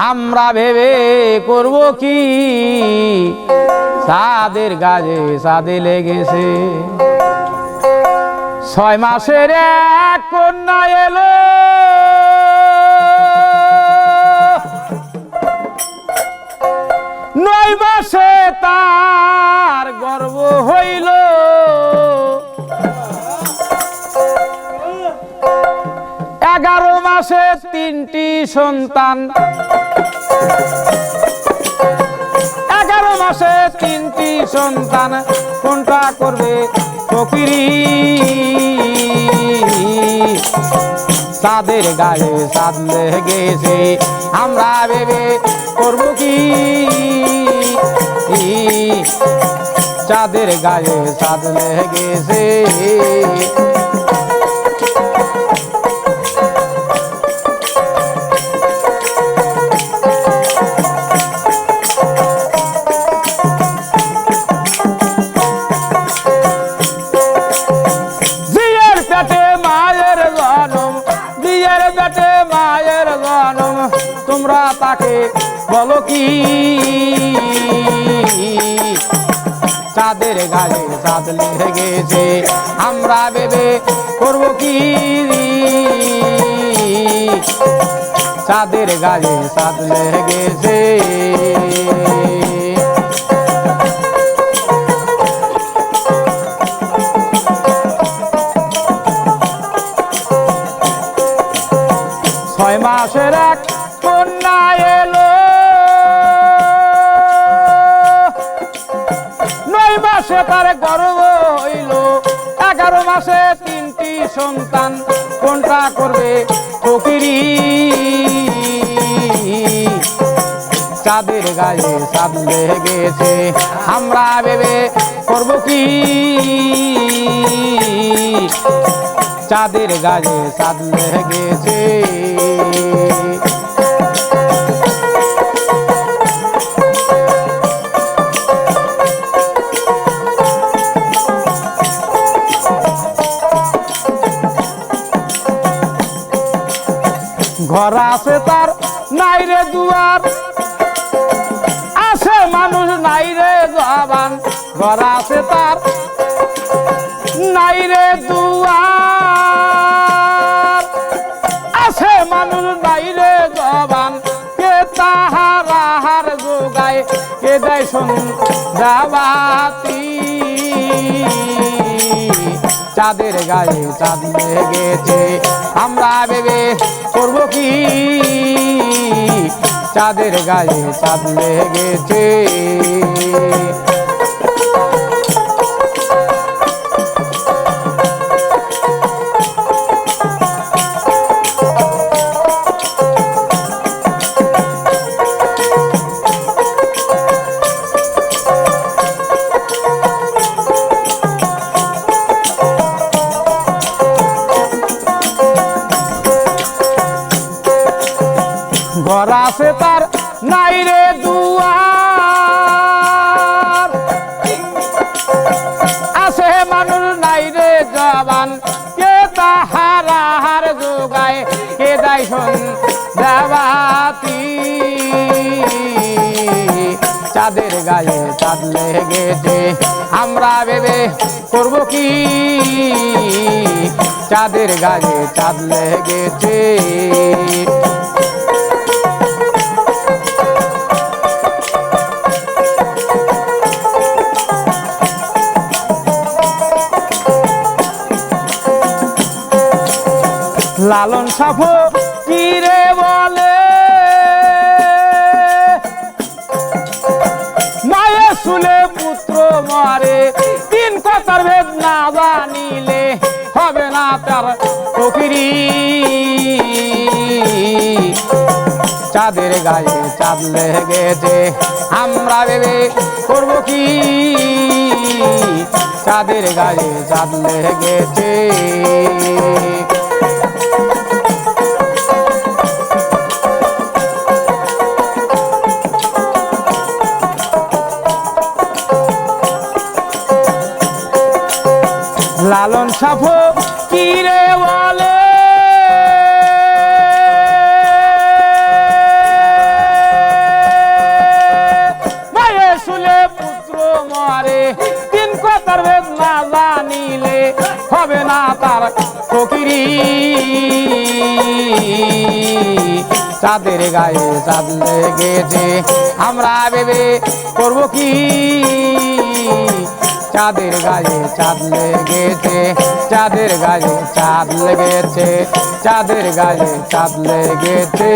আমরা ভেবে করব কি চাঁদের গায়ে চাঁদে লেগেছে 6 মাসের এক কন্যা এলো 9 মাসে তার গর্ভ হইল 11 মাসে 3টি সন্তান 11 মাসে 3টি সন্তান কোনটা করবে ফকিরি চাঁদের গায়ে চাঁদ লেগেছে আমরা ভেবে করব কি চাঁদের গায়ে চাঁদ লেগেছে তোমরা তাকে বলো কি চাঁদের গায়ে চাঁদ লেগেছে আমরা ভেবে করব কি চাঁদের গায়ে চাঁদ লেগেছে 6 মাসের এক কন্যা এলো 9 মাসে তার গর্ভ হইল 11 মাসে 3টি সন্তান কোনটা করবে ফকিরি চাঁদের গায়ে চাঁদ লেগেছে আমরা ভেবে করব কি চাঁদের গায়ে চাঁদ লেগেছে ঘর আছে তার নাই রে দুয়ার আছে মানুষ নাই রে জবান ঘর আছে তার নাই রে দুয়ার আছে মানুষ নাই রে জবান কে তাহার আহার যোগায় কে দেয় সন্ধ্যাবাতি চাঁদের গায়ে চাঁদ লেগেছে আমরা ভেবে করব কি চাঁদের গায়ে চাঁদ লেগেছে ঘর আছে তার নাই রে দুয়ার আছে মানুষ নাই রে জবান কে তাহার আহার যোগায় কে দেয় সন্ধ্যাবাতি চাঁদের গায়ে চাঁদ লেগেছে আমরা ভেবে করব কি চাঁদের গায়ে চাঁদ লেগেছে লালন সাফো কি রে বলে মায়ের শুনে পুত্র মারে 3 কথার ভেদ না জানিলে হবে না তার ফকিরি চাঁদের গায়ে চাঁদ লেগেছে আমরা ভেবে করব কি চাঁদের গায়ে চাঁদ লেগেছে লালন সাফো কি রে বলে তিন কথার ভেদ না জানিলে হবে না তার ফকিরি। চাঁদের গায়ে চাঁদ লেগেছে আমরা ভেবে করবো কি, চাঁদের গায়ে চাঁদ লেগেছে, চাঁদের গায়ে চাঁদ লেগেছে, চাঁদের গায়ে চাঁদ লেগেছে।